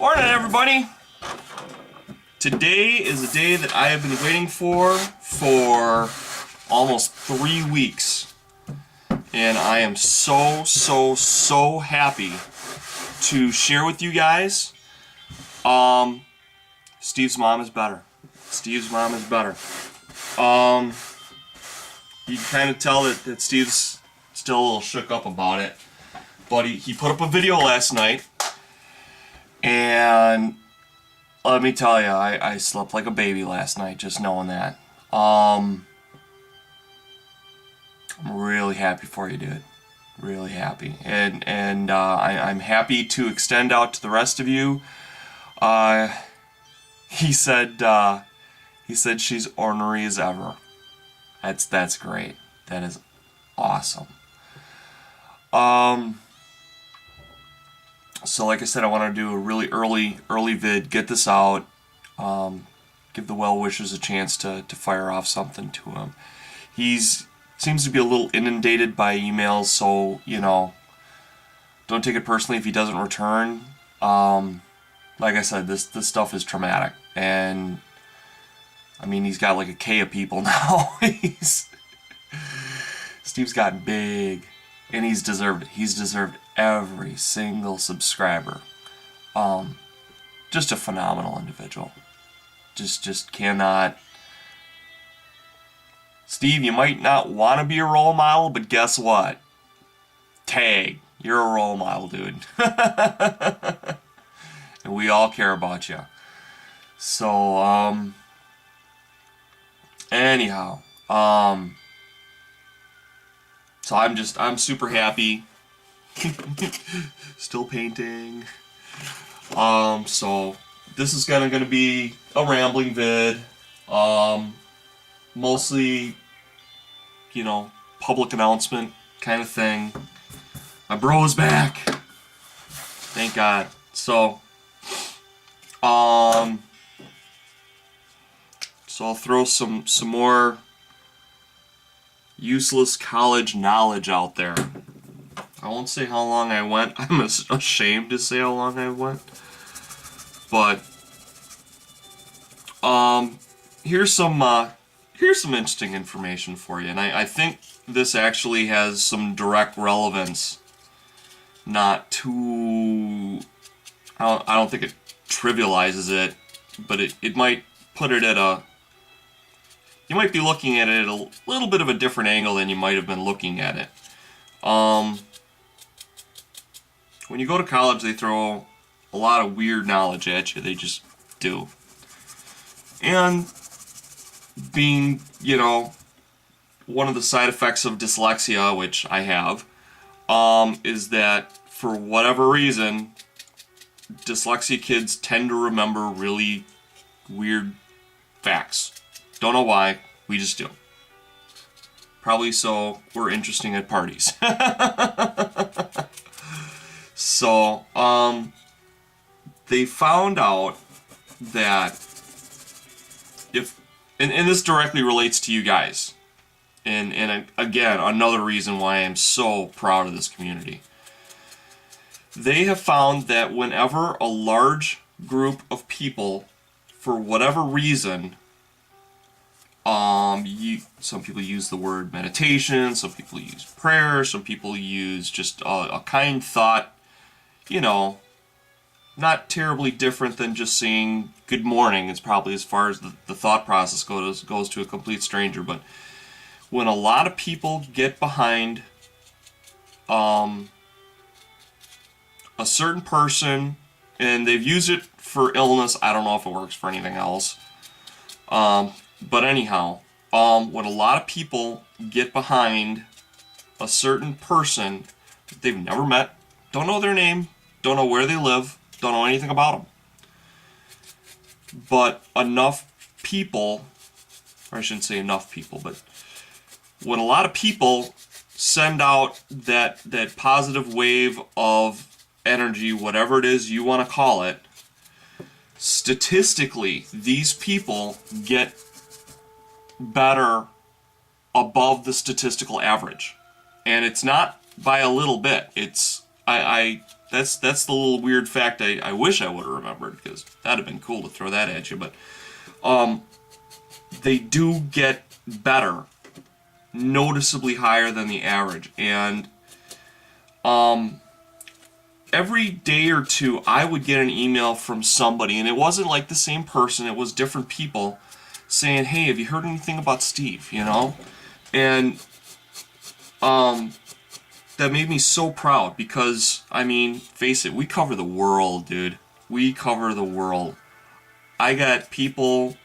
Morning, everybody. Today is a day that I have been waiting for almost 3 weeks. And I am so happy to share with you guys. Steve's mom is better. Steve's mom is better. You can kind of tell that Steve's still a little shook up about it. But he put up a video last night. And let me tell you, I slept like a baby last night just knowing that. I'm really happy for you, dude. Really happy. And I'm happy to extend out to the rest of you. He said she's ornery as ever. That's great. That is awesome. So like I said, I want to do a really early vid, get this out, give the well wishers a chance to fire off something to him. Seems to be a little inundated by emails, so don't take it personally if he doesn't return. Like I said, this stuff is traumatic, and I mean he's got like a K of people now. Steve's gotten big. And he's deserved it. He's deserved every single subscriber. Just a phenomenal individual. Just cannot. Steve, you might not want to be a role model, but guess what? Tag, you're a role model, dude. And we all care about you. So, anyhow, so I'm super happy. Still painting. So this is gonna be a rambling vid. Mostly, public announcement kind of thing. My bro is back. Thank God. So I'll throw some more useless college knowledge out there. I won't say how long I went. I'm ashamed to say how long I went. But here's some interesting information for you, and I think this actually has some direct relevance. Not too. I don't think it trivializes it, but it might put it at a. You might be looking at it at a little bit of a different angle than you might have been looking at it. When you go to college, they throw a lot of weird knowledge at you. They just do. And being, one of the side effects of dyslexia, which I have, is that for whatever reason, dyslexia kids tend to remember really weird facts. Don't know why, we just do. Probably so we're interesting at parties. So, they found out that and this directly relates to you guys. And again, another reason why I'm so proud of this community. They have found that whenever a large group of people, for whatever reason, some people use the word meditation, some people use prayer, some people use just a kind thought, not terribly different than just saying good morning. It's probably as far as the thought process goes to a complete stranger. But when a lot of people get behind a certain person, and they've used it for illness, I don't know if it works for anything else. But anyhow, when a lot of people get behind a certain person that they've never met, don't know their name, don't know where they live, don't know anything about them, but enough people, or I shouldn't say enough people, but when a lot of people send out that positive wave of energy, whatever it is you want to call it, statistically, these people get better above the statistical average. And it's not by a little bit. It's I that's the little weird fact I wish I would have remembered, because that'd have been cool to throw that at you. But they do get better, noticeably higher than the average. And every day or two, I would get an email from somebody, and it wasn't like the same person, it was different people, saying, hey, have you heard anything about Steve, you know? And that made me so proud, because, I mean, face it, we cover the world, dude. We cover the world. I got people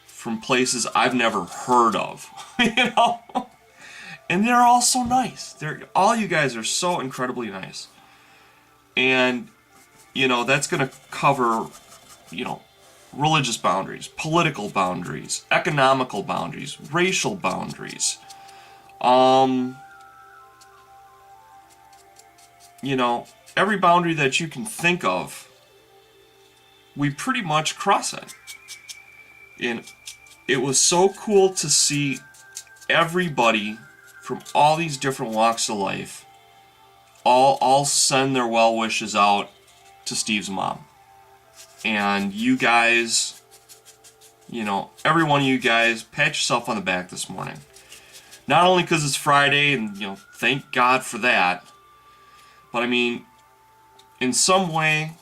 from places I've never heard of, you know? And they're all so nice. All you guys are so incredibly nice. And, you know, that's going to cover, you know, religious boundaries, political boundaries, economical boundaries, racial boundaries. You know, every boundary that you can think of, we pretty much cross it. And it was so cool to see everybody from all these different walks of life all send their well wishes out to Steve's mom. And you guys, you know, every one of you guys, pat yourself on the back this morning. Not only because it's Friday, and, you know, thank God for that, but I mean, in some way,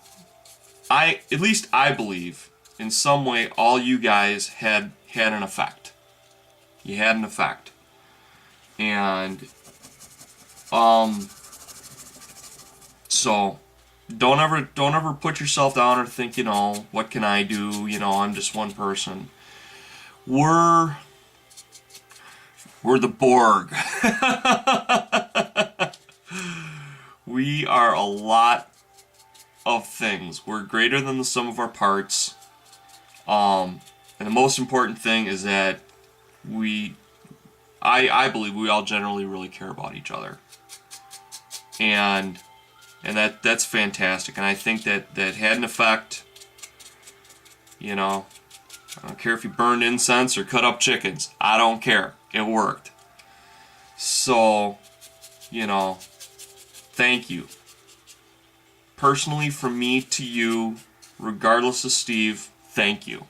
at least I believe, in some way, all you guys had an effect. You had an effect. And, so, don't ever put yourself down or think, you know, what can I do? You know, I'm just one person. We're the Borg. We are a lot of things. We're greater than the sum of our parts. And the most important thing is that I believe we all generally really care about each other. And that's fantastic. And I think that had an effect. You know, I don't care if you burned incense or cut up chickens. I don't care. It worked. So, you know, thank you. Personally, from me to you, regardless of Steve, thank you.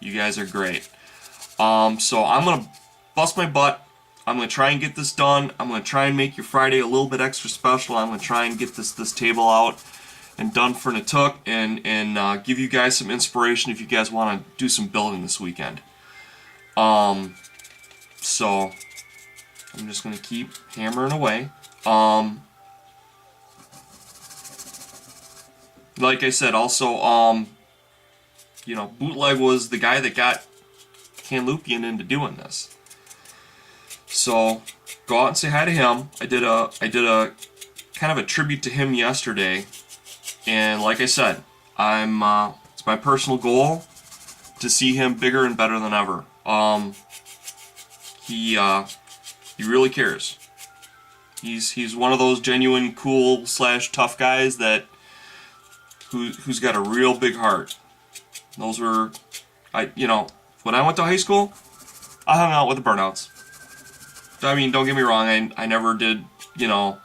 You guys are great. So I'm going to bust my butt. I'm going to try and get this done. I'm going to try and make your Friday a little bit extra special. I'm going to try and get this table out and done for Natuk, and give you guys some inspiration if you guys want to do some building this weekend. So I'm just going to keep hammering away. Like I said, also, you know, Bootleg was the guy that got Canlupian into doing this. So go out and say hi to him. I did a kind of a tribute to him yesterday, and like I said, it's my personal goal to see him bigger and better than ever. He really cares. He's one of those genuine cool / tough guys who's got a real big heart. Those were, you know, when I went to high school, I hung out with the burnouts. I mean, don't get me wrong, I never did, you know,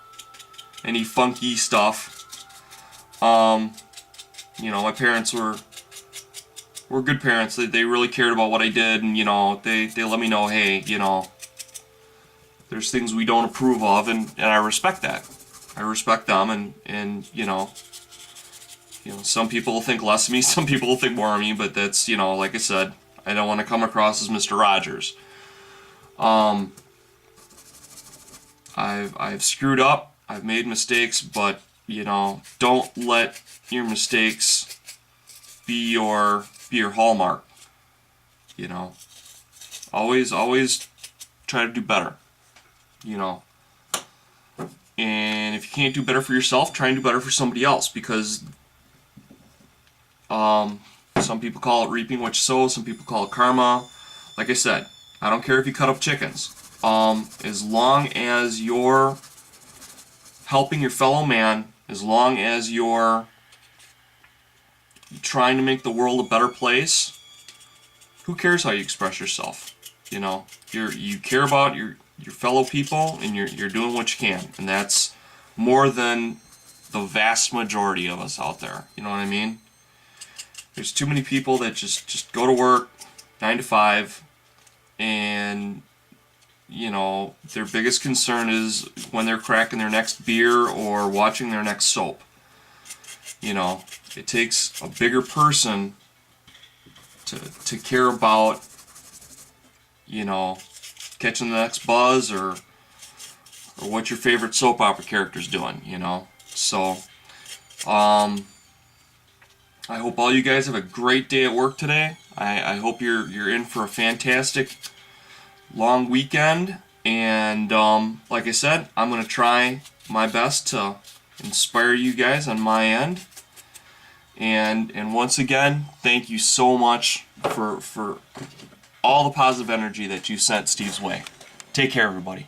any funky stuff. You know, my parents were good parents. They really cared about what I did, and, you know, they let me know, hey, you know, there's things we don't approve of, and I respect that. I respect them, and you know, some people will think less of me, some people will think more of me, but that's, you know, like I said, I don't want to come across as Mr. Rogers. I've screwed up, I've made mistakes, but, you know, don't let your mistakes be your hallmark. You know, always try to do better. You know, and if you can't do better for yourself, try and do better for somebody else, because some people call it reaping what you sow, some people call it karma. Like I said, I don't care if you cut up chickens. As long as you're helping your fellow man, as long as you're trying to make the world a better place, who cares how you express yourself? You know, you care about your fellow people, and you're doing what you can, and that's more than the vast majority of us out there. You know what I mean? There's too many people that just go to work 9 to 5, and you know, their biggest concern is when they're cracking their next beer or watching their next soap. You know, it takes a bigger person to care about, you know, catching the next buzz or what your favorite soap opera character's doing, you know. So, I hope all you guys have a great day at work today. I hope you're in for a fantastic long weekend, and like I said, I'm going to try my best to inspire you guys on my end. And once again, thank you so much for all the positive energy that you sent Steve's way. Take care, everybody.